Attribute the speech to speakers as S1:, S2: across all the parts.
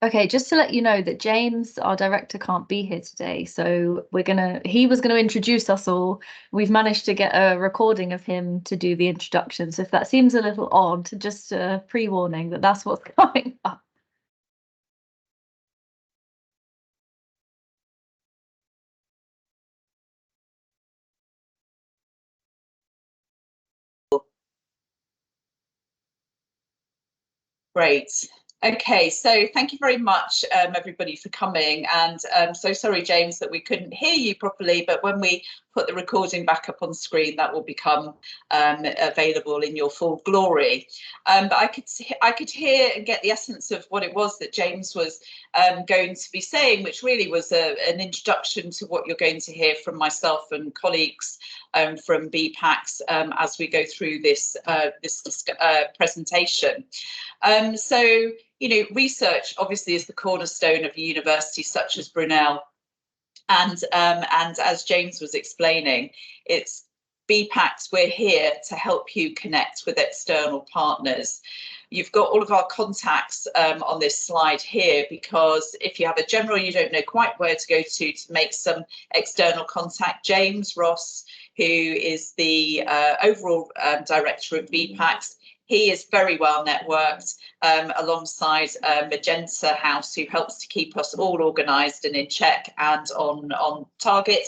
S1: Okay, just to let you know that James, our director, can't be here today. So he was gonna introduce us all. We've managed to get a recording of him to do the introduction. So if that seems a little odd, just a pre-warning that that's what's coming up.
S2: Great. Okay, so thank you very much, everybody, for coming. And so sorry, James, that we couldn't hear you properly, but when we put the recording back up on screen, that will become available in your full glory. But I could hear and get the essence of what it was that James was going to be saying, which really was an introduction to what you're going to hear from myself and colleagues from BPACHS as we go through this presentation. So, you know, research obviously is the cornerstone of a university such as Brunel. And as James was explaining, it's BPACHS, we're here to help you connect with external partners. You've got all of our contacts on this slide here, because if you have a general, you don't know quite where to go to make some external contact, James Ross, who is the overall director of BPACHS, he is very well networked alongside Magenta House, who helps to keep us all organised and in check and on target.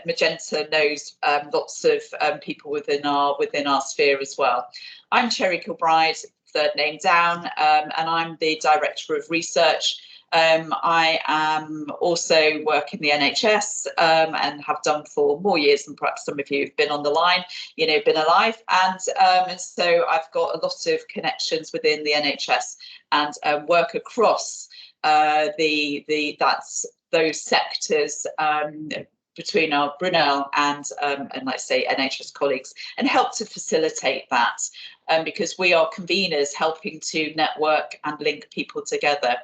S2: Magenta knows lots of people within our sphere as well. I'm Cherry Kilbride, third name down, and I'm the Director of Research. I am also work in the NHS and have done for more years than perhaps some of you have been on the line, you know, been alive. And so I've got a lot of connections within the NHS and work across those sectors between our Brunel and like I say, NHS colleagues, and help to facilitate that because we are conveners helping to network and link people together.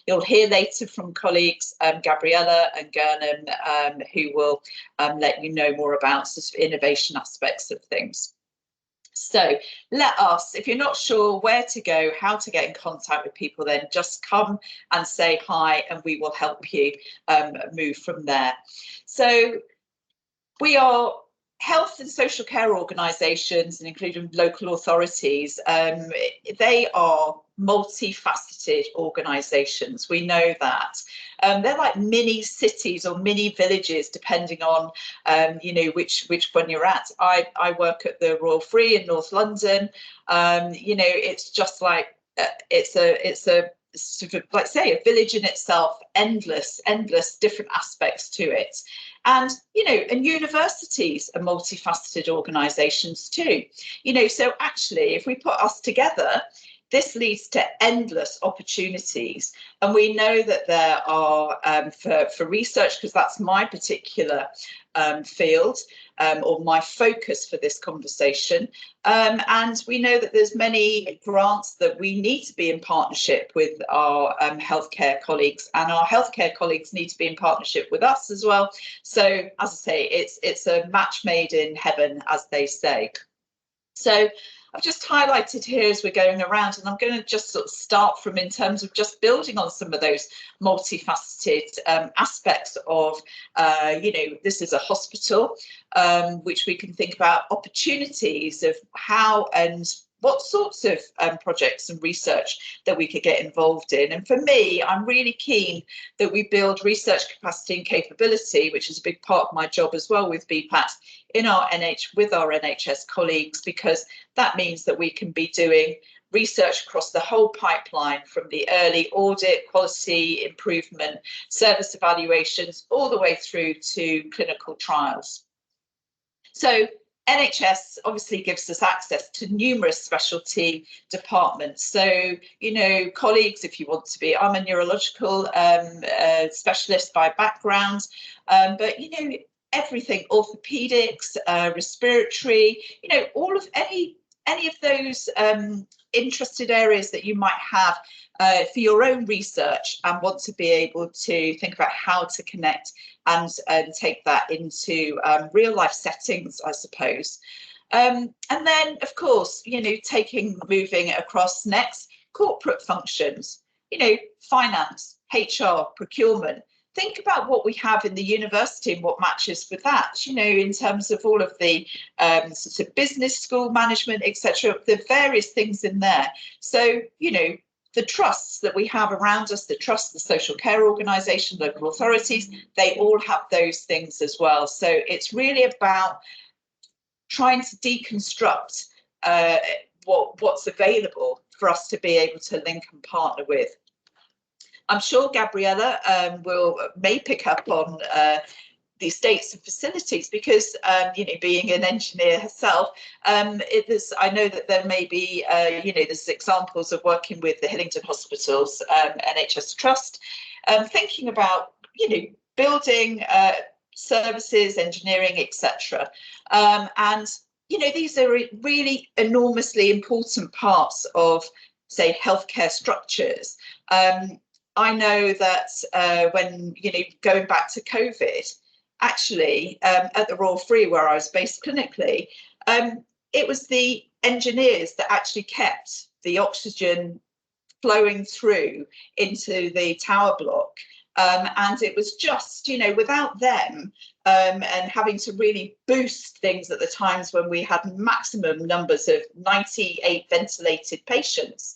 S2: You'll hear later from colleagues Gabriella and Gurnan, who will let you know more about sort of innovation aspects of things. So let us, if you're not sure where to go, how to get in contact with people, then just come and say hi and we will help you move from there. So we are health and social care organisations, and including local authorities. They are multifaceted organisations. We know that. They're like mini cities or mini villages, depending on you know which one you're at. I work at the Royal Free in North London. You know, it's just like it's a sort of, like say, a village in itself, endless different aspects to it. And, you know, and universities are multifaceted organisations too. You know, so actually, if we put us together, this leads to endless opportunities. And we know that there are, for research, because that's my particular field or my focus for this conversation. And we know that there's many grants that we need to be in partnership with our healthcare colleagues, and our healthcare colleagues need to be in partnership with us as well. So, as I say, it's a match made in heaven, as they say. So I've just highlighted here as we're going around, and I'm going to just sort of start from in terms of just building on some of those multifaceted aspects of, you know, this is a hospital, which we can think about opportunities of how and what sorts of projects and research that we could get involved in. And for me, I'm really keen that we build research capacity and capability, which is a big part of my job as well with BPACHS, with our NHS colleagues, because that means that we can be doing research across the whole pipeline, from the early audit, quality improvement, service evaluations, all the way through to clinical trials. So NHS obviously gives us access to numerous specialty departments. So, you know, colleagues, if you want to be, I'm a neurological specialist by background, but, you know, everything, orthopedics, respiratory, you know, all of any of those interested areas that you might have for your own research and want to be able to think about how to connect and take that into real life settings, I suppose. And then, of course, you know, moving across next, corporate functions. finance, HR, procurement. Think about what we have in the university and what matches with that, in terms of all of the sort of business school management, etc., the various things in there. So, the trusts that we have around us, the trusts, the social care organisation, local authorities, they all have those things as well. So it's really about trying to deconstruct what's available for us to be able to link and partner with. I'm sure Gabriella may pick up on the estates and facilities, because being an engineer herself, I know that there may be there's examples of working with the Hillingdon Hospitals NHS Trust, thinking about building services, engineering, etc. And these are really enormously important parts of, say, healthcare structures. I know that when, going back to COVID, actually, at the Royal Free, where I was based clinically, it was the engineers that actually kept the oxygen flowing through into the tower block. And it was just, without them and having to really boost things at the times when we had maximum numbers of 98 ventilated patients,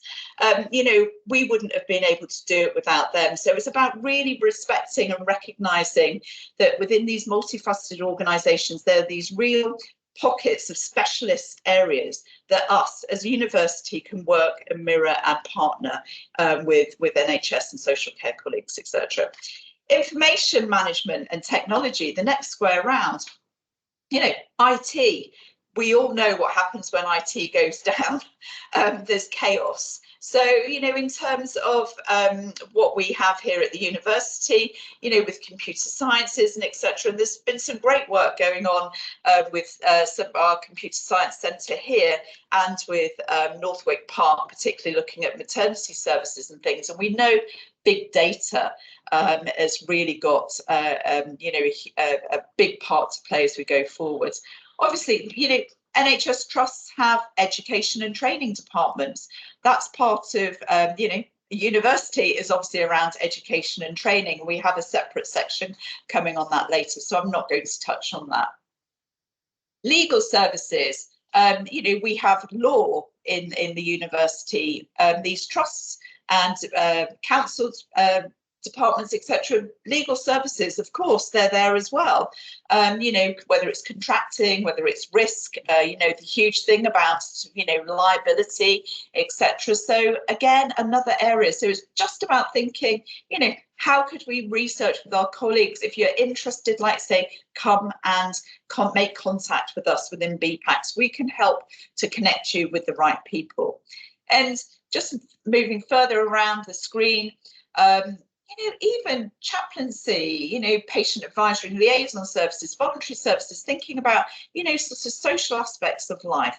S2: we wouldn't have been able to do it without them. So it's about really respecting and recognising that within these multifaceted organisations, there are these real pockets of specialist areas that us as a university can work and mirror and partner with NHS and social care colleagues, etc. Information management and technology, the next square round, IT, we all know what happens when IT goes down. There's chaos. So, in terms of what we have here at the university, with computer sciences and etc., and there's been some great work going on with our computer science centre here and with Northwick Park, particularly looking at maternity services and things. And we know big data has really got, a big part to play as we go forward. Obviously, NHS trusts have education and training departments. That's part of, a university is obviously around education and training. We have a separate section coming on that later, so I'm not going to touch on that. Legal services, we have law in the university. These trusts and councils, departments, etc. Legal services, of course, they're there as well. Whether it's contracting, whether it's risk, the huge thing about, liability, etc. So again, another area. So it's just about thinking, how could we research with our colleagues? If you're interested, like say, come and make contact with us within BPACHS. We can help to connect you with the right people. And just moving further around the screen, even chaplaincy, patient advisory and liaison services, voluntary services, thinking about, sort of social aspects of life.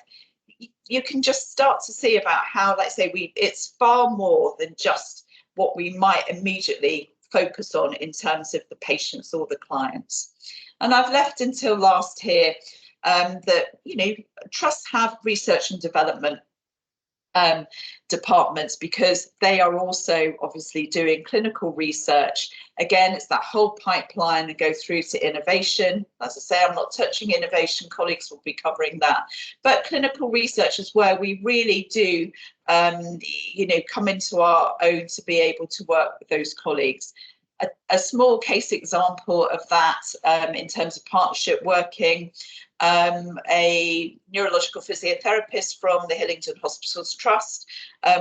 S2: You can just start to see about how, let's say, it's far more than just what we might immediately focus on in terms of the patients or the clients. And I've left until last here that, trusts have research and development departments, because they are also obviously doing clinical research. Again, it's that whole pipeline and go through to innovation. As I say, I'm not touching innovation, colleagues will be covering that. But clinical research is where we really do, come into our own to be able to work with those colleagues. A small case example of that in terms of partnership working, a neurological physiotherapist from the Hillingdon Hospitals Trust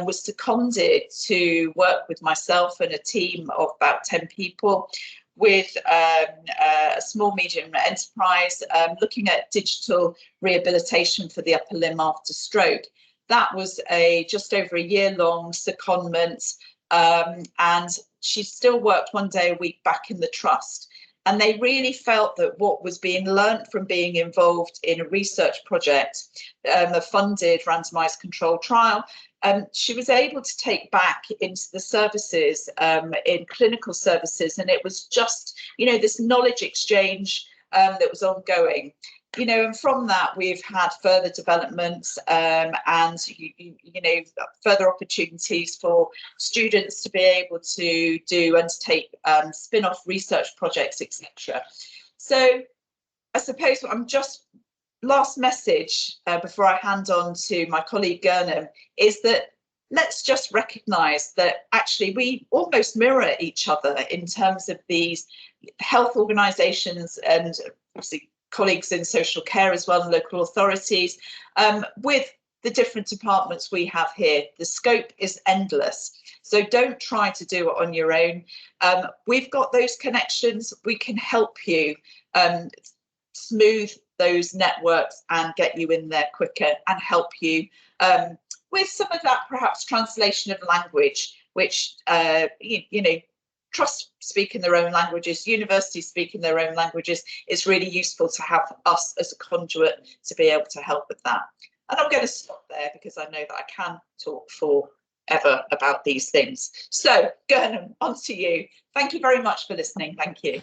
S2: was seconded to work with myself and a team of about 10 people with a small medium enterprise looking at digital rehabilitation for the upper limb after stroke. That was just over a year-long secondment, and she still worked one day a week back in the trust. And they really felt that what was being learnt from being involved in a research project, a funded randomised controlled trial, she was able to take back into the services, in clinical services. And it was just, this knowledge exchange that was ongoing. you know, and from that we've had further developments and you know, further opportunities for students to be able to undertake spin-off research projects, etc. So I suppose I'm just last message before I hand on to my colleague Gernam is that let's just recognise that actually we almost mirror each other in terms of these health organisations and obviously colleagues in social care as well, and local authorities, with the different departments we have here. The scope is endless. So don't try to do it on your own. We've got those connections. We can help you smooth those networks and get you in there quicker and help you with some of that perhaps translation of language, which, you know, trusts speak in their own languages, universities speak in their own languages. It's really useful to have us as a conduit to be able to help with that. And I'm going to stop there because I know that I can talk forever about these things. So, Gernam, on to you. Thank you very much for listening. Thank you.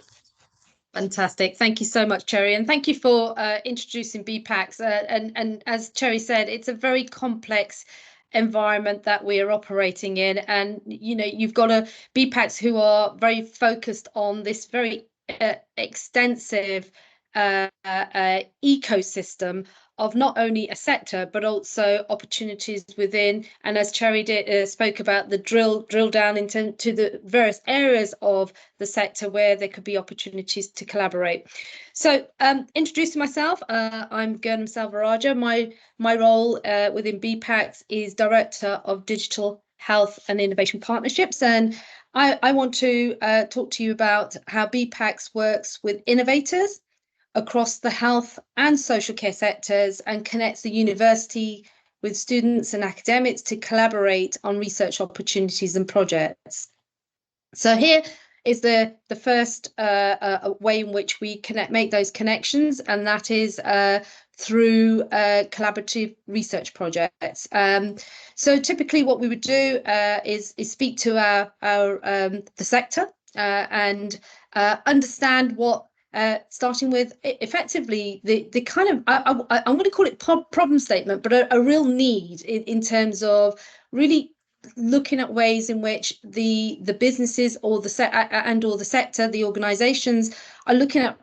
S3: Fantastic. Thank you so much, Cherry. And thank you for introducing BPACHS. And as Cherry said, it's a very complex environment that we are operating in. And, you know, you've got BPACHS who are very focused on this very extensive ecosystem of not only a sector, but also opportunities within. And as Cherry spoke about, the drill down into the various areas of the sector where there could be opportunities to collaborate. So introducing myself, I'm Gernam Salvaraja. My role within BPACHS is Director of Digital Health and Innovation Partnerships. And I want to talk to you about how BPACHS works with innovators across the health and social care sectors and connects the university with students and academics to collaborate on research opportunities and projects. So here is the first way in which we make those connections, and that is through collaborative research projects. So typically what we would do is speak to the sector and understand what starting with effectively the kind of I'm going to call it problem statement, but a real need in terms of really looking at ways in which the businesses or the sector, the organisations are looking at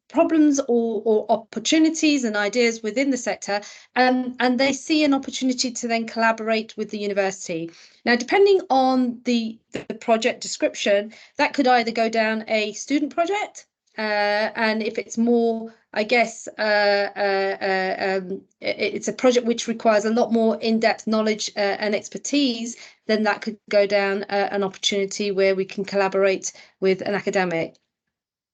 S3: problems or opportunities and ideas within the sector, and they see an opportunity to then collaborate with the university. Now, depending on the project description, that could either go down a student project, and if it's more, I guess, it's a project which requires a lot more in-depth knowledge and expertise, then that could go down an opportunity where we can collaborate with an academic.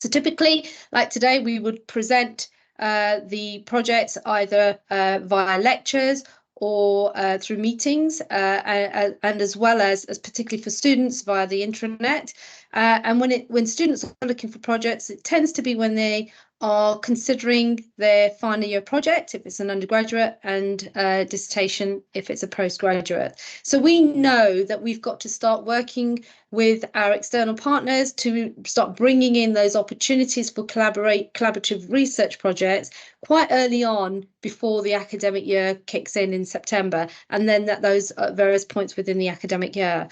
S3: So typically, like today, we would present the projects either via lectures or through meetings, and as well as particularly for students via the intranet. And when students are looking for projects, it tends to be when they are considering their final year project, if it's an undergraduate, and dissertation, if it's a postgraduate. So we know that we've got to start working with our external partners to start bringing in those opportunities for collaborative research projects quite early on before the academic year kicks in September, and then at those various points within the academic year.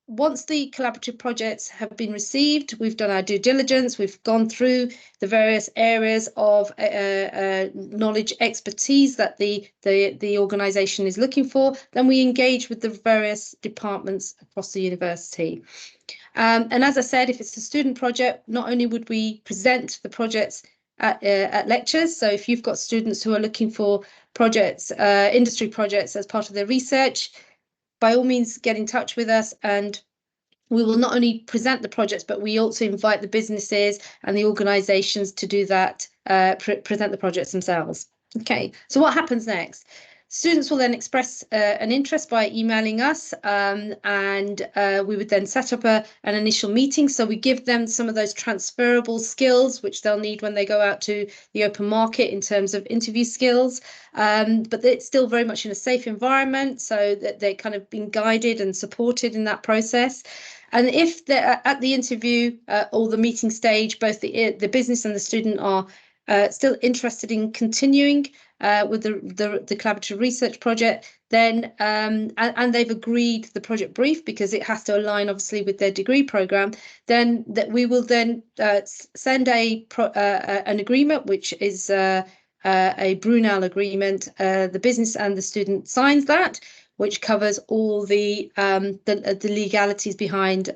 S3: Once the collaborative projects have been received, we've done our due diligence, we've gone through the various areas of knowledge expertise that the organisation is looking for, then we engage with the various departments across the university. And as I said, if it's a student project, not only would we present the projects at lectures, so if you've got students who are looking for projects, industry projects as part of their research, by all means, get in touch with us, and we will not only present the projects, but we also invite the businesses and the organisations to do that, present the projects themselves. Okay, so what happens next? Students will then express an interest by emailing us, and we would then set up an initial meeting. So we give them some of those transferable skills which they'll need when they go out to the open market in terms of interview skills, but it's still very much in a safe environment, so that they're kind of being guided and supported in that process. And if they're at the interview or the meeting stage, both the business and the student are still interested in continuing with the collaborative research project, then and they've agreed the project brief, because it has to align obviously with their degree program, then that we will then send an agreement, which is a Brunel agreement. The business and the student signs that, which covers all the legalities behind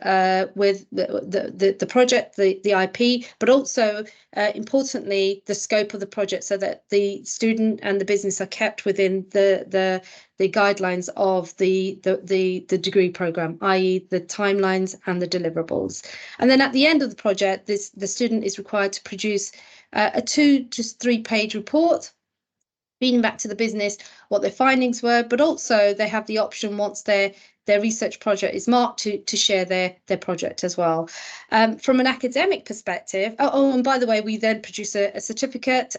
S3: with the project, the IP, but also importantly the scope of the project, so that the student and the business are kept within the guidelines of the degree program, i.e. the timelines and the deliverables. And then at the end of the project, the student is required to produce a 2 to 3 page report, feeding back to the business what their findings were, but also they have the option, once their research project is marked, to share their project as well. From an academic perspective, and by the way, we then produce a certificate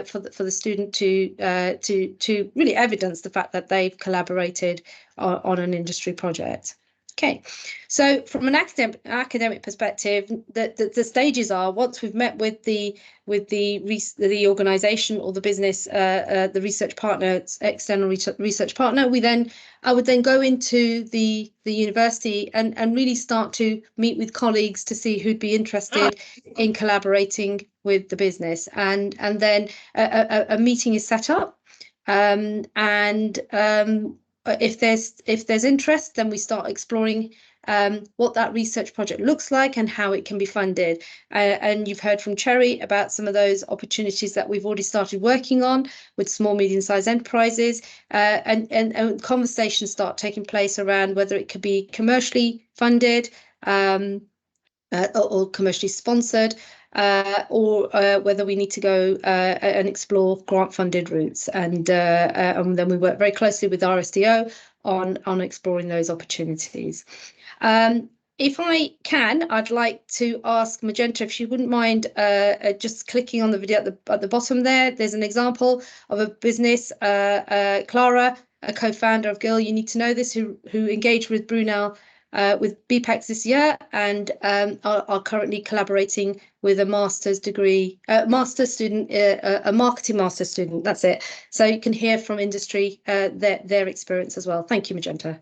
S3: for the student to really evidence the fact that they've collaborated on an industry project. Okay, so from an academic perspective, the stages are, once we've met with the organisation or the business, the research partner, external research partner, I would then go into the university and really start to meet with colleagues to see who'd be interested in collaborating with the business, and then a meeting is set up, if there's interest, then we start exploring what that research project looks like and how it can be funded. And you've heard from Cherry about some of those opportunities that we've already started working on with small, medium-sized enterprises, and conversations start taking place around whether it could be commercially funded or commercially sponsored, or whether we need to go and explore grant-funded routes. And then we work very closely with RSDO on exploring those opportunities. If I can, I'd like to ask Magenta if she wouldn't mind just clicking on the video at the bottom there. There's an example of a business, Clara, a co-founder of Girl You Need to Know This, who engaged with Brunel with BPACHS this year, and are currently collaborating with a master's degree, master's student, a marketing master's student. That's it. So you can hear from industry their experience as well. Thank you, Magenta.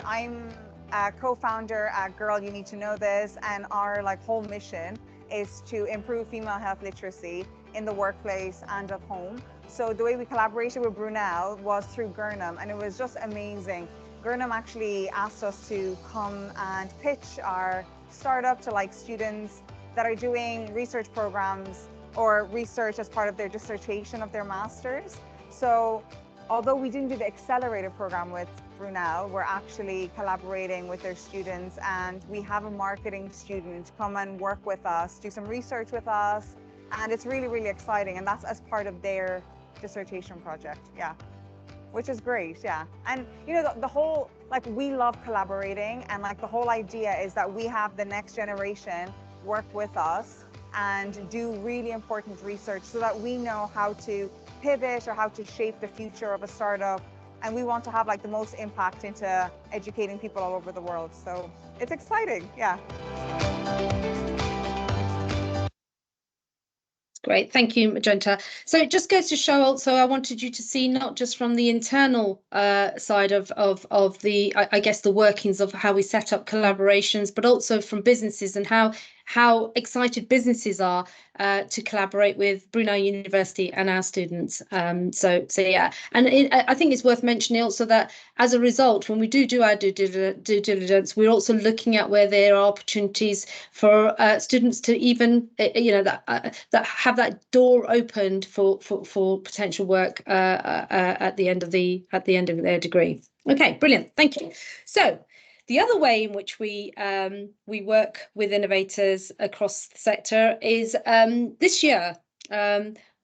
S4: I'm a co-founder at Girl You Need to Know This, and our whole mission is to improve female health literacy in the workplace and at home. So the way we collaborated with Brunel was through Gurnham, and it was just amazing. Gurnham actually asked us to come and pitch our startup to students that are doing research programs or research as part of their dissertation of their masters. So although we didn't do the accelerator program with Brunel, we're actually collaborating with their students, and we have a marketing student come and work with us, do some research with us, and it's really, really exciting. And that's as part of their dissertation project, yeah, which is great, yeah. And the whole, we love collaborating, and the whole idea is that we have the next generation work with us and do really important research so that we know how to pivot or how to shape the future of a startup. And we want to have the most impact into educating people all over the world. So it's exciting, yeah.
S3: Great, thank you, Magenta. So it just goes to show also, I wanted you to see not just from the internal side of the, I guess, the workings of how we set up collaborations, but also from businesses and how excited businesses are to collaborate with Brunel University and our students. So yeah, and I think it's worth mentioning also that as a result, when we do our due diligence, we're also looking at where there are opportunities for students to even, that have that door opened for potential work at the end of their degree. Okay, brilliant, thank you. So the other way in which we work with innovators across the sector is this year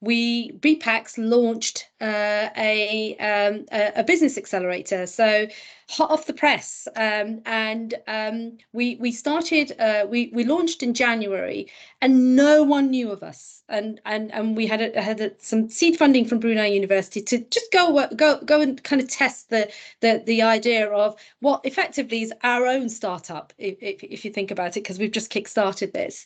S3: BPACHS launched a business accelerator, so hot off the press, and we started. We launched in January, and no one knew of us, and we had some seed funding from Brunel University to just go and kind of test the idea of what effectively is our own startup, if you think about it, because we've just kick-started this,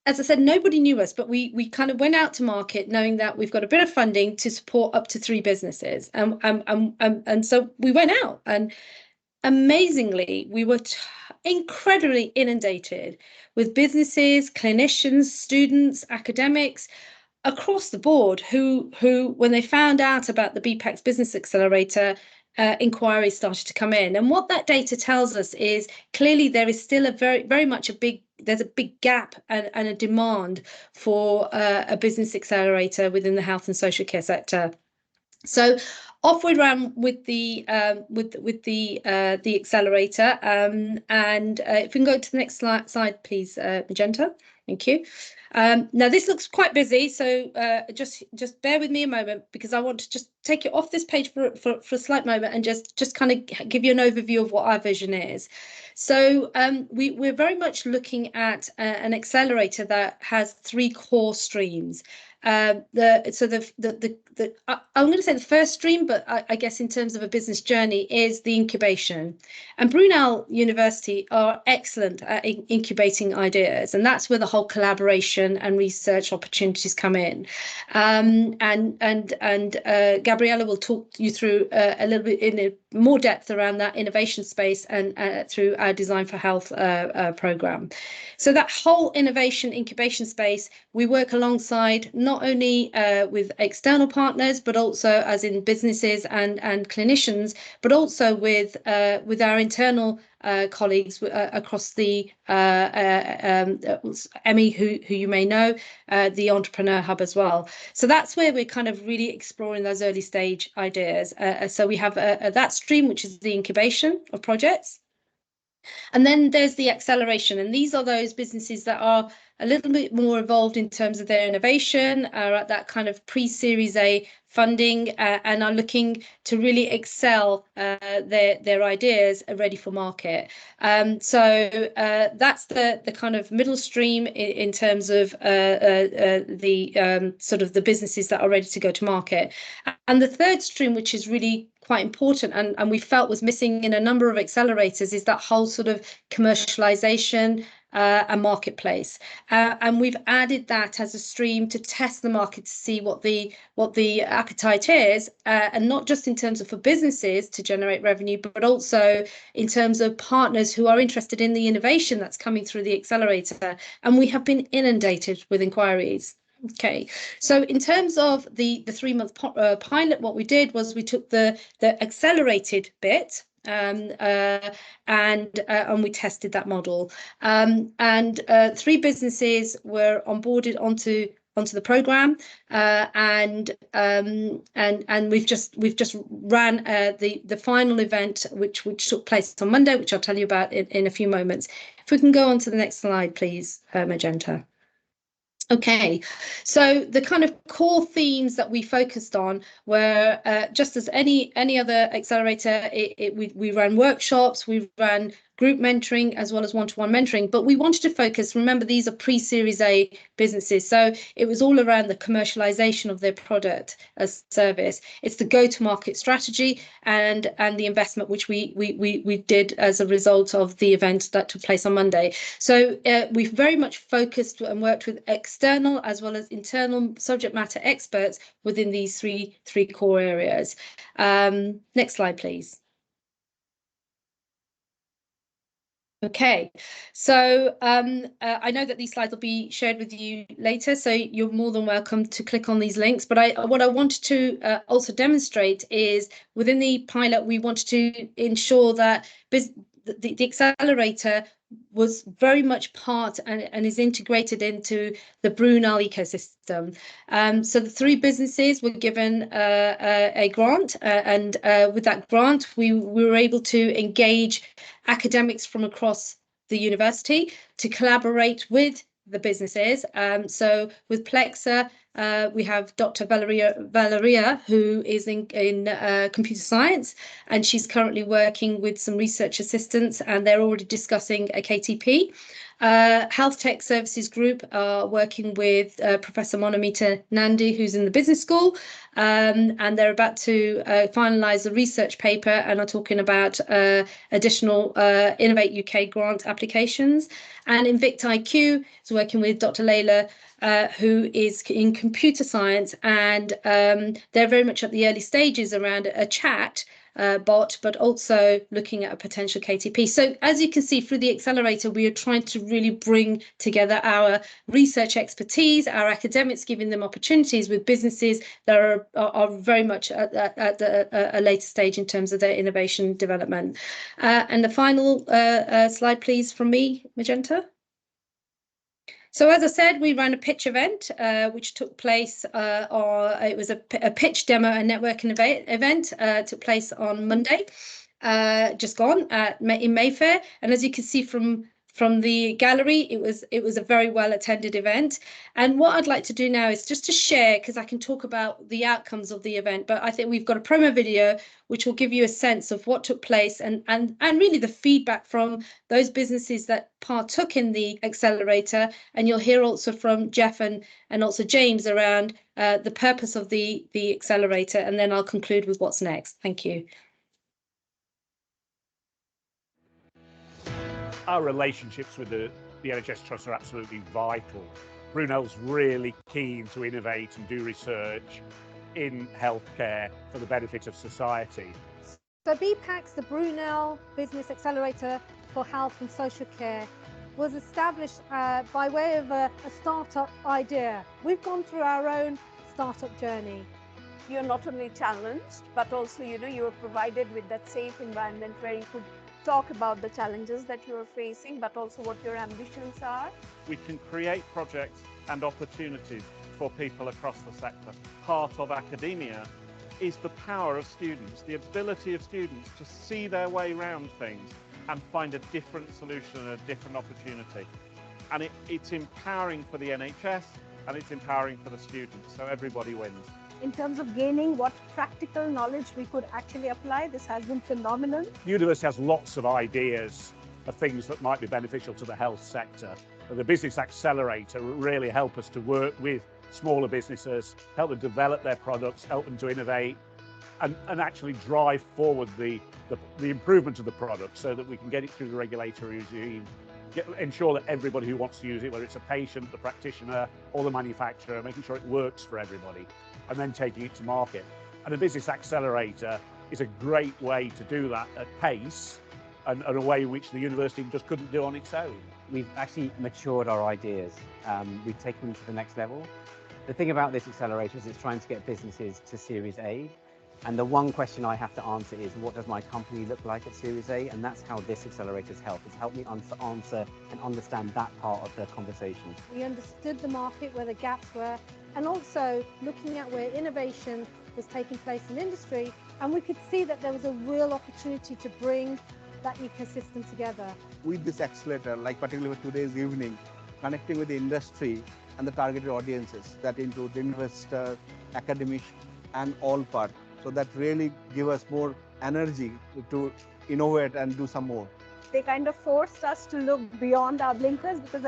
S3: as I said, nobody knew us, but we kind of went out to market knowing that we've got a bit of funding to support up to 3 businesses. And so we went out, and amazingly, we were incredibly inundated with businesses, clinicians, students, academics across the board who when they found out about the BPACHS Business Accelerator, inquiries started to come in. And what that data tells us is clearly there is still a very much there's a big gap and a demand for a business accelerator within the health and social care sector. So off we ran with the accelerator, and if we can go to the next slide, please, Magenta. Thank you. Now this looks quite busy, so just bear with me a moment, because I want to just take you off this page for a slight moment and just kind of give you an overview of what our vision is. So we're very much looking at an accelerator that has 3 core streams. I'm going to say the first stream, but I guess in terms of a business journey, is the incubation. And Brunel University are excellent at incubating ideas, and that's where the whole collaboration and research opportunities come in. Gabriella will talk you through a little bit in more depth around that innovation space and through our Design for Health program. So that whole innovation incubation space, we work alongside not only with external partners, but also as in businesses and clinicians, but also with our internal colleagues across the Emmy, who you may know, the Entrepreneur Hub as well. So that's where we're kind of really exploring those early stage ideas. So we have that stream, which is the incubation of projects. And then there's the acceleration, and these are those businesses that are a little bit more evolved in terms of their innovation, are at that kind of pre-Series A funding, and are looking to really excel their ideas are ready for market. So that's the kind of middle stream in terms of the sort of the businesses that are ready to go to market. And the third stream, which is really quite important and we felt was missing in a number of accelerators, is that whole sort of commercialization and marketplace, and we've added that as a stream to test the market to see what the appetite is, and not just in terms of for businesses to generate revenue, but also in terms of partners who are interested in the innovation that's coming through the accelerator. And we have been inundated with inquiries. Okay, so in terms of the 3-month pilot, what we did was we took the accelerated bit, and we tested that model, and 3 businesses were onboarded onto the program, and we've just ran the final event, which took place on Monday, which I'll tell you about in a few moments. If we can go on to the next slide, please, Magenta. Okay, so the kind of core themes that we focused on were just as any other accelerator. We ran workshops, we ran group mentoring as well as one-to-one mentoring, but we wanted to focus, remember these are pre-Series A businesses, so it was all around the commercialization of their product as service. It's the go-to-market strategy and the investment which we did as a result of the event that took place on Monday. So we've very much focused and worked with external as well as internal subject matter experts within these three core areas. Next slide, please. Okay, so I know that these slides will be shared with you later, so you're more than welcome to click on these links. But what I wanted to also demonstrate is within the pilot, we wanted to ensure that the accelerator was very much part and is integrated into the Brunel ecosystem. So the 3 businesses were given a grant, and with that grant, we were able to engage academics from across the university to collaborate with the businesses. So with Plexa, we have Dr. Valeria, who is in computer science, and she's currently working with some research assistants, and they're already discussing a KTP. Health Tech Services Group are working with Professor Monamita Nandi, who's in the business school, and they're about to finalise the research paper and are talking about additional Innovate UK grant applications. And Invict IQ is working with Dr. Layla, who is in computer science, and they're very much at the early stages around a chat bot, but also looking at a potential KTP. So as you can see through the accelerator, we are trying to really bring together our research expertise, our academics, giving them opportunities with businesses that are very much at a later stage in terms of their innovation development. And the final slide, please, from me, Magenta. So as I said, we ran a pitch event, which took place, it was a pitch demo and networking event, took place on Monday, just gone in Mayfair. And as you can see from the gallery, it was a very well attended event. And what I'd like to do now is just to share, because I can talk about the outcomes of the event, but I think we've got a promo video which will give you a sense of what took place and really the feedback from those businesses that partook in the accelerator. And you'll hear also from Jeff and also James around the purpose of the accelerator, and then I'll conclude with what's next. Thank you.
S5: Our relationships with the NHS Trust are absolutely vital. Brunel's really keen to innovate and do research in healthcare for the benefit of society.
S6: So BPACHS, the Brunel Business Accelerator for Health and Social Care, was established by way of a startup idea. We've gone through our own startup journey.
S7: You're not only challenged, but also, you are provided with that safe environment where you could talk about the challenges that you're facing, but also what your ambitions are.
S5: We can create projects and opportunities for people across the sector. Part of academia is the power of students, the ability of students to see their way around things and find a different solution and a different opportunity. And it's empowering for the NHS and it's empowering for the students, so everybody wins.
S7: In terms of gaining what practical knowledge we could actually apply, this has been phenomenal.
S5: The university has lots of ideas of things that might be beneficial to the health sector. But the Business Accelerator really help us to work with smaller businesses, help them develop their products, help them to innovate, and actually drive forward the improvement of the product so that we can get it through the regulatory regime, ensure that everybody who wants to use it, whether it's a patient, the practitioner, or the manufacturer, making sure it works for everybody, and then taking it to market. And a Business Accelerator is a great way to do that at pace and a way in which the university just couldn't do on its own.
S8: We've actually matured our ideas. We've taken them to the next level. The thing about this accelerator is it's trying to get businesses to Series A. And the one question I have to answer is, what does my company look like at Series A? And that's how this accelerator's helped. It's helped me answer and understand that part of the conversation.
S6: We understood the market, where the gaps were, and also looking at where innovation was taking place in industry. And we could see that there was a real opportunity to bring that ecosystem together.
S9: With this accelerator, like particularly for today's evening, connecting with the industry and the targeted audiences that include investors, academics, and all part. So that really give us more energy to innovate and do some more.
S7: They kind of forced us to look beyond our blinkers, because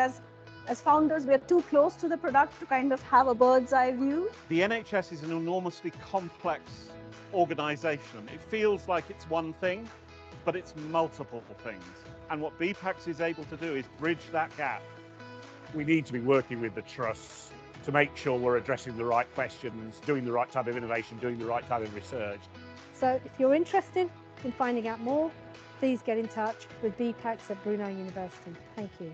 S7: as founders, we're too close to the product to kind of have a bird's eye view.
S5: The NHS is an enormously complex organisation. It feels like it's one thing, but it's multiple things. And what BPACHS is able to do is bridge that gap. We need to be working with the trusts to make sure we're addressing the right questions, doing the right type of innovation, doing the right type of research.
S6: So if you're interested in finding out more, please get in touch with BPACHS at Brunel University. Thank you.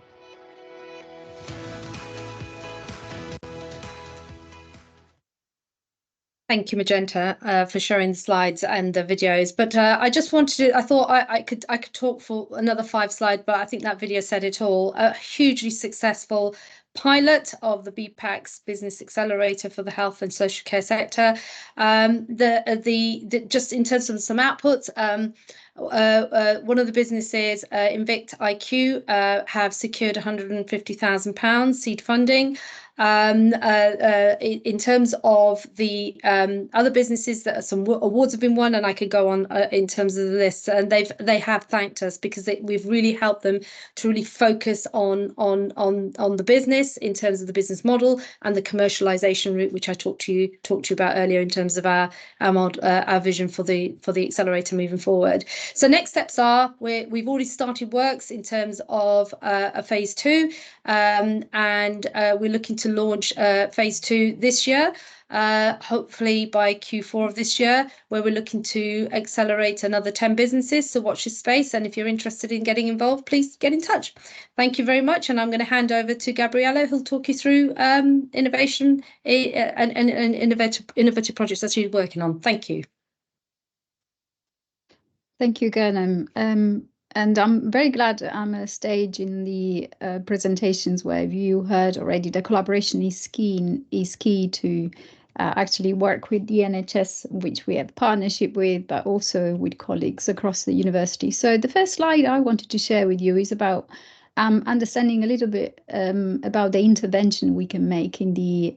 S3: Thank you, Magenta, for showing the slides and the videos. But I just wanted to, I thought I could talk for another 5 slides, but I think that video said it all. A hugely successful pilot of the BPACHS Business Accelerator for the health and social care sector. Just in terms of some outputs, one of the businesses, Invict IQ, have secured £150,000 seed funding. In terms of the other businesses, that some awards have been won, and I could go on in terms of the list, and they have thanked us because we've really helped them to really focus on the business in terms of the business model and the commercialization route, which I talked to you about earlier in terms of our vision for the accelerator moving forward. So next steps are we've already started works in terms of a phase 2, and we're looking to launch phase 2 this year, hopefully by Q4 of this year, where we're looking to accelerate another 10 businesses. So watch this space, and if you're interested in getting involved, please get in touch. Thank you very much, and I'm going to hand over to Gabriella, who'll talk you through innovation and innovative projects that she's working on. Thank you.
S10: Thank you, Gernam. And I'm very glad I'm at a stage in the presentations where you heard already the collaboration is key to actually work with the NHS, which we have partnership with, but also with colleagues across the university. So the first slide I wanted to share with you is about understanding a little bit about the intervention we can make in the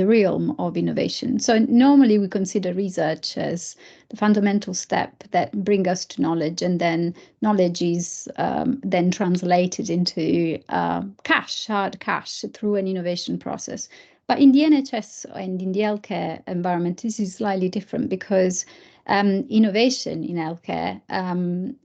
S10: realm of innovation. So normally we consider research as the fundamental step that brings us to knowledge, and then knowledge is then translated into hard cash through an innovation process. But in the NHS and in the healthcare environment, this is slightly different, because innovation in healthcare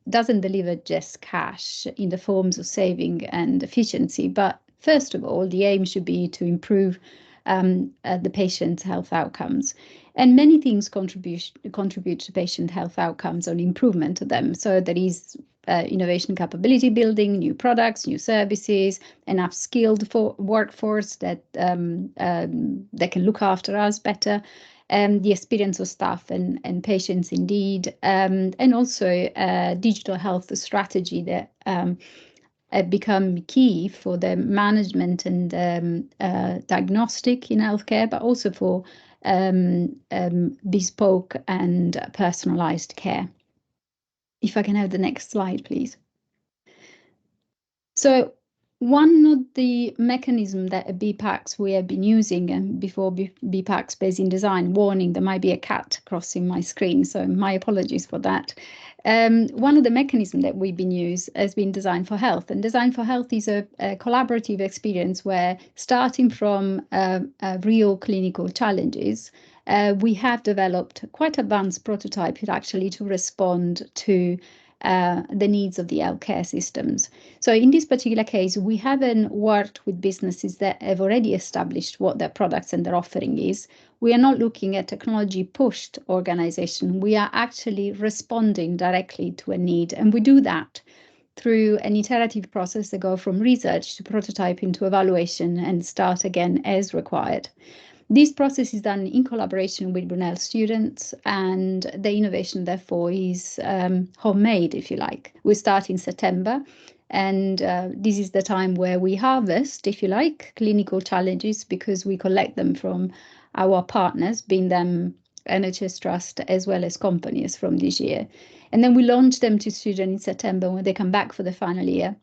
S10: doesn't deliver just cash in the forms of saving and efficiency, but first of all, the aim should be to improve the patient's health outcomes. And many things contribute to patient health outcomes or improvement of them. So there is innovation capability building, new products, new services, enough skilled workforce that can look after us better. The experience of staff and patients indeed, and also digital health strategy that have become key for the management and diagnostic in healthcare, but also for bespoke and personalized care. If I can have the next slide, please. So one of the mechanisms that at BPACHS we have been using, and before BPACHS Based in Design, warning, there might be a cat crossing my screen, so my apologies for that. One of the mechanisms that we've been used has been Design for Health, and Design for Health is a collaborative experience where, starting from real clinical challenges, we have developed quite advanced prototypes actually to respond to the needs of the healthcare systems. So in this particular case, we haven't worked with businesses that have already established what their products and their offering is. We are not looking at technology pushed organization. We are actually responding directly to a need, and we do that through an iterative process that goes from research to prototyping to evaluation and start again as required. This process is done in collaboration with Brunel students, and the innovation therefore is homemade, if you like. We start in September, and this is the time where we harvest, if you like, clinical challenges, because we collect them from our partners, being them NHS Trust as well as companies from this year. And then we launch them to students in September when they come back for the final year.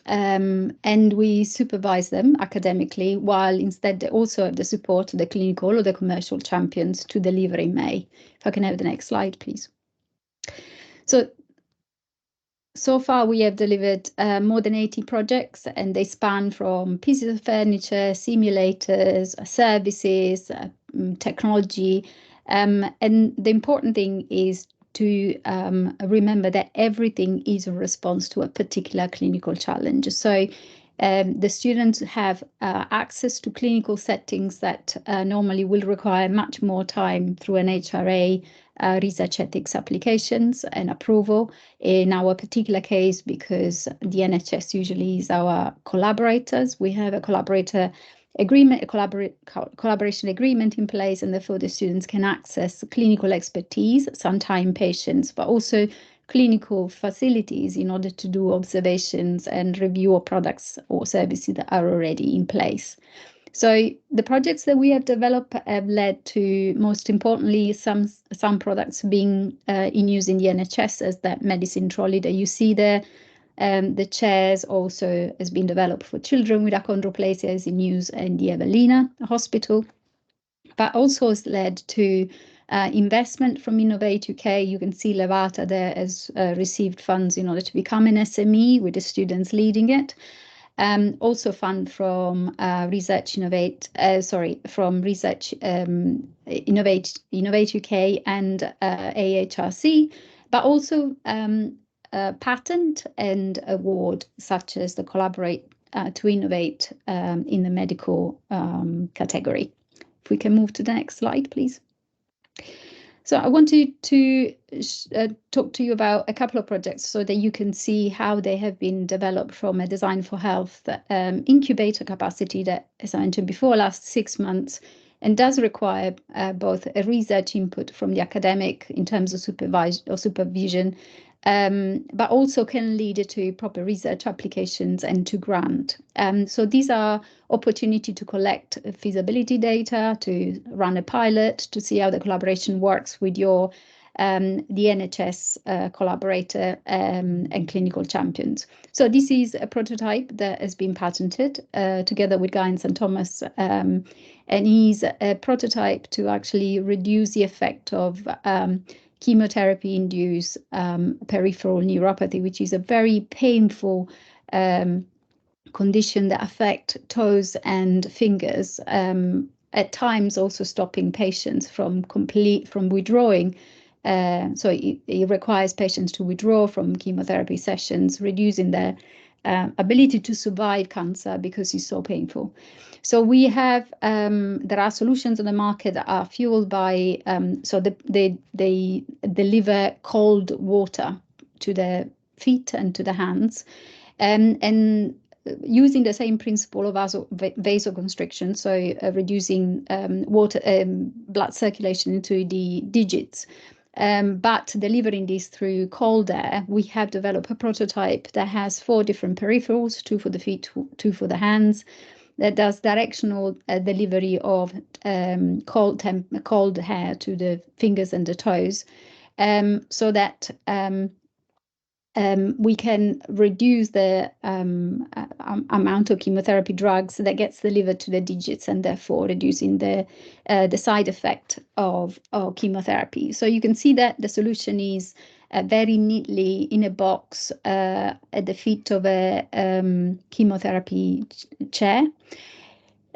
S10: And we supervise them academically, while instead they also have the support of the clinical or the commercial champions to deliver in May. If I can have the next slide, please. So far we have delivered more than 80 projects, and they span from pieces of furniture, simulators, services, technology. And the important thing is to remember that everything is a response to a particular clinical challenge. So the students have access to clinical settings that normally will require much more time through an HRA research ethics applications and approval. In our particular case, because the NHS usually is our collaborators, we have a collaboration agreement in place, and therefore the students can access clinical expertise, sometimes patients, but also clinical facilities in order to do observations and review of products or services that are already in place. So the projects that we have developed have led to, most importantly, some products being in use in the NHS, as that medicine trolley that you see there. The chairs also has been developed for children with achondroplasia, is in use in the Evelina Hospital, but also has led to investment from Innovate UK. You can see Levata there has received funds in order to become an SME with the students leading it. Also fund from Research Innovate UK and AHRC, but also patent and award such as the Collaborate to Innovate in the medical category. If we can move to the next slide, please. So I wanted to talk to you about a couple of projects so that you can see how they have been developed from a Design for Health incubator capacity that, as I mentioned before, lasts 6 months and does require both a research input from the academic in terms of supervision, but also can lead to proper research applications and to grant. So these are opportunity to collect feasibility data, to run a pilot, to see how the collaboration works with your the NHS collaborator and clinical champions. So this is a prototype that has been patented together with Guy and St Thomas, and is a prototype to actually reduce the effect of chemotherapy-induced peripheral neuropathy, which is a very painful condition that affect toes and fingers, at times also stopping patients from withdrawing. So it requires patients to withdraw from chemotherapy sessions, reducing their ability to survive cancer because it's so painful. So we have there are solutions on the market that are fueled by so they deliver cold water to the feet and to the hands, and using the same principle of vasoconstriction, so reducing blood circulation into the digits. But delivering this through cold air, we have developed a prototype that has 4 different peripherals, 2 for the feet, 2 for the hands, that does directional delivery of cold air to the fingers and the toes, so that we can reduce the amount of chemotherapy drugs that gets delivered to the digits, and therefore reducing the side effect of chemotherapy. So you can see that the solution is very neatly in a box at the feet of a chemotherapy chair.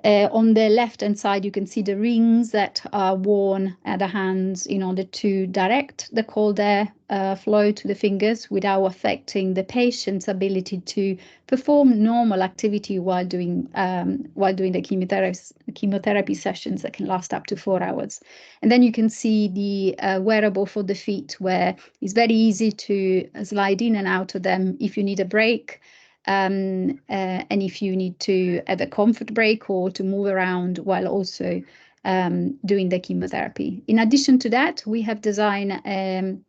S10: On the left-hand side, you can see the rings that are worn at the hands in order to direct the cold air flow to the fingers without affecting the patient's ability to perform normal activity while doing the chemotherapy sessions that can last up to 4 hours. And then you can see the wearable for the feet, where it's very easy to slide in and out of them if you need a break. And if you need to have a comfort break or to move around while also doing the chemotherapy. In addition to that, we have designed an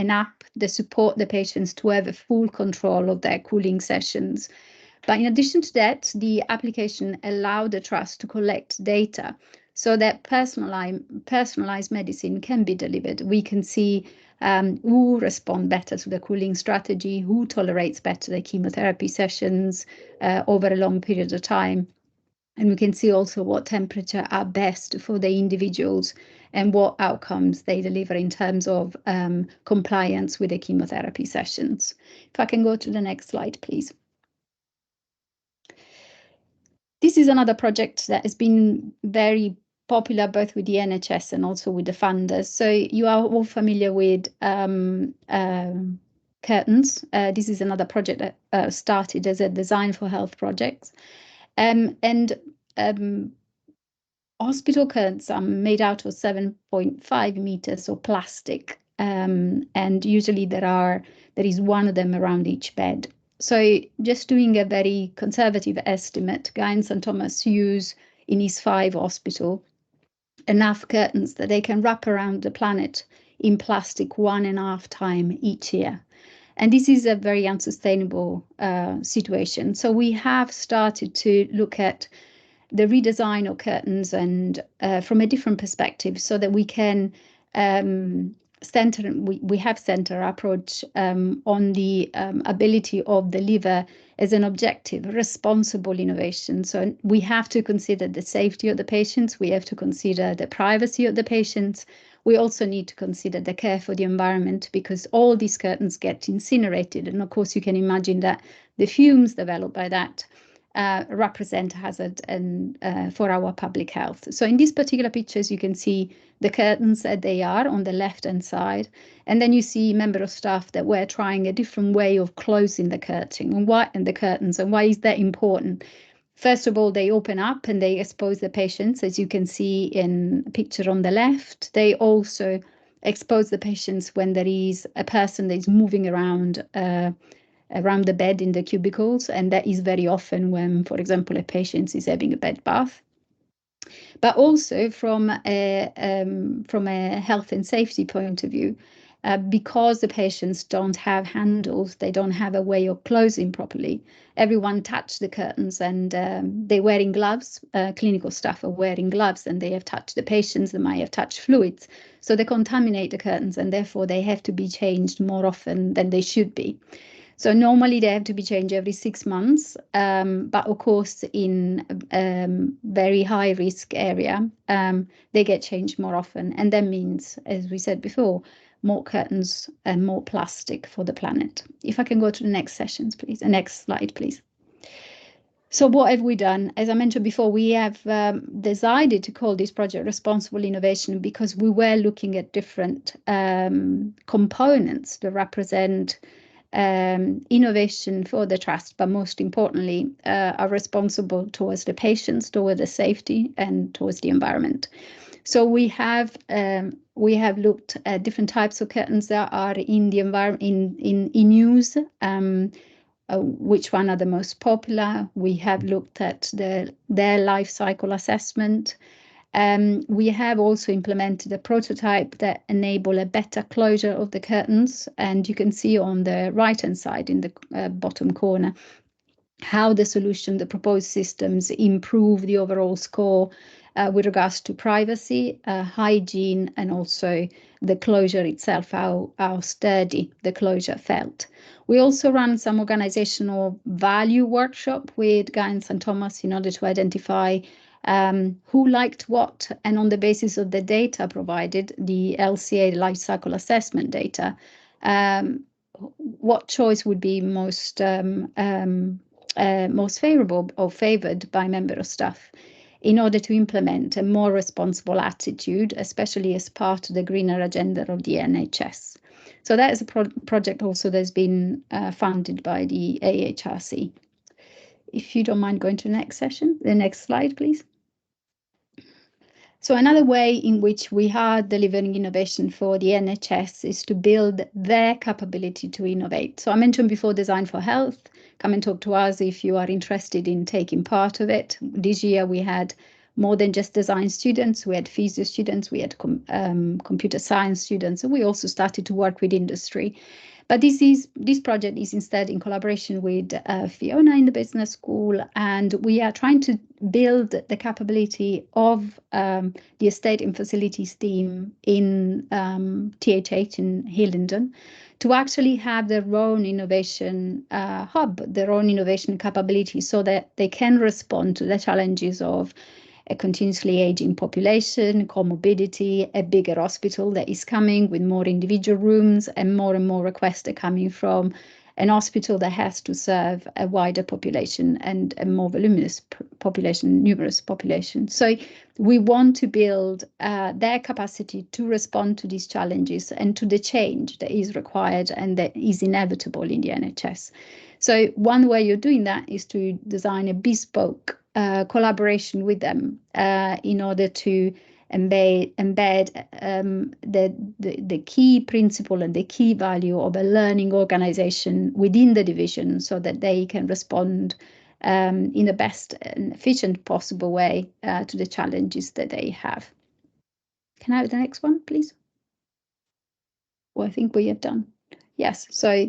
S10: app that support the patients to have a full control of their cooling sessions. But in addition to that, the application allowed the trust to collect data so that personalized medicine can be delivered. We can see who respond better to the cooling strategy, who tolerates better the chemotherapy sessions over a long period of time. And we can see also what temperature are best for the individuals and what outcomes they deliver in terms of compliance with the chemotherapy sessions. If I can go to the next slide, please. This is another project that has been very popular both with the NHS and also with the funders. So you are all familiar with curtains. This is another project that started as a Design for Health project. Hospital curtains are made out of 7.5 meters of plastic, and usually there is one of them around each bed. So just doing a very conservative estimate, Guy and St Thomas use in his 5 hospital enough curtains that they can wrap around the planet in plastic 1.5 times each year. And this is a very unsustainable situation. So we have started to look at the redesign of curtains and from a different perspective, so that we can we have centered our approach on the ability of the liver as an objective, responsible innovation. So we have to consider the safety of the patients, we have to consider the privacy of the patients, we also need to consider the care for the environment, because all these curtains get incinerated. And of course, you can imagine that the fumes developed by that represent a hazard and for our public health. So in these particular pictures, you can see the curtains that they are on the left-hand side, and then you see member of staff that were trying a different way of closing the curtain and the curtains. And why is that important? First of all, they open up and they expose the patients, as you can see in the picture on the left. They also expose the patients when there is a person that is moving around the bed in the cubicles, and that is very often when, for example, a patient is having a bed bath. But also from a health and safety point of view, because the patients don't have handles, they don't have a way of closing properly. Everyone touched the curtains, and they're wearing gloves. Clinical staff are wearing gloves, and they have touched the patients. They might have touched fluids, so they contaminate the curtains, and therefore they have to be changed more often than they should be. So normally they have to be changed every 6 months, but of course in very high risk area, they get changed more often. And that means, as we said before, more curtains and more plastic for the planet. If I can go to the next sessions, please. The next slide, please. So what have we done? As I mentioned before, we have decided to call this project Responsible Innovation because we were looking at different components that represent innovation for the trust, but most importantly are responsible towards the patients, towards the safety, and towards the environment. So we have looked at different types of curtains that are in the environment in use. Which one are the most popular? We have looked at their life cycle assessment. We have also implemented a prototype that enable a better closure of the curtains, and you can see on the right-hand side in the bottom corner how the solution, the proposed systems, improve the overall score with regards to privacy, hygiene, and also the closure itself, how sturdy the closure felt. We also ran some organizational value workshop with Guy and St. Thomas in order to identify who liked what, and on the basis of the data provided, the LCA life cycle assessment data, what choice would be most favorable or favored by member of staff in order to implement a more responsible attitude, especially as part of the greener agenda of the NHS. So that is a project also that's been funded by the AHRC. If you don't mind going to the next session, the next slide, please. So another way in which we are delivering innovation for the NHS is to build their capability to innovate. So I mentioned before Design for Health. Come and talk to us if you are interested in taking part of it. This year we had more than just design students. We had physio students, we had computer science students, and we also started to work with industry. But this project is instead in collaboration with Fiona in the business school, and we are trying to build the capability of the estate and facilities team in THH in Hillingdon to actually have their own innovation hub, their own innovation capability, so that they can respond to the challenges of a continuously aging population, comorbidity, a bigger hospital that is coming with more individual rooms, and more requests are coming from an hospital that has to serve a wider population and a more voluminous population, numerous population. So we want to build their capacity to respond to these challenges and to the change that is required and that is inevitable in the NHS. So one way you're doing that is to design a bespoke collaboration with them in order to embed the key principle and the key value of a learning organization within the division, so that they can respond in the best and efficient possible way to the challenges that they have. Can I have the next one, please? I think we have done. Yes. So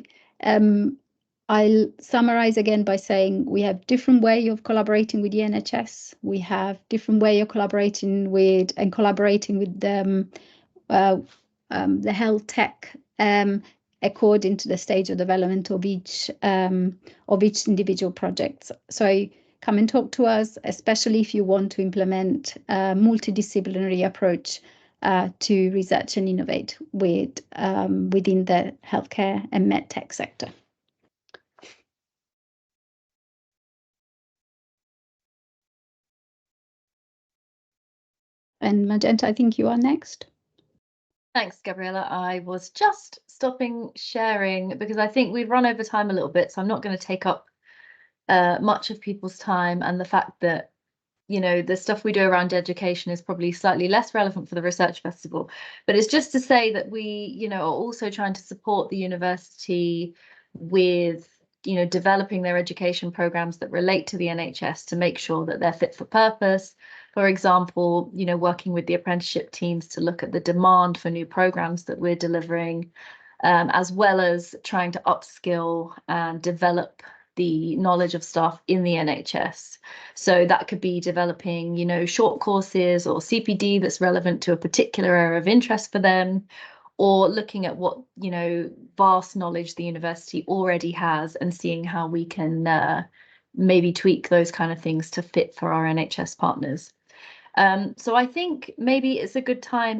S10: I'll summarize again by saying we have different way of collaborating with the NHS. We have different way of collaborating with the health tech according to the stage of development of each individual project. So come and talk to us, especially if you want to implement a multidisciplinary approach to research and innovate within the healthcare and medtech sector. And Magenta, I think you are next.
S1: Thanks, Gabriella. I was just stopping sharing because I think we've run over time a little bit, so I'm not going to take up much of people's time, and the fact that, you know, the stuff we do around education is probably slightly less relevant for the research festival. But it's just to say that we, you know, are also trying to support the university with, you know, developing their education programs that relate to the NHS to make sure that they're fit for purpose. For example, you know, working with the apprenticeship teams to look at the demand for new programs that we're delivering, as well as trying to upskill and develop the knowledge of staff in the NHS. So that could be developing, you know, short courses or CPD that's relevant to a particular area of interest for them, or looking at what, you know, vast knowledge the university already has and seeing how we can maybe tweak those kind of things to fit for our NHS partners. So I think maybe it's a good time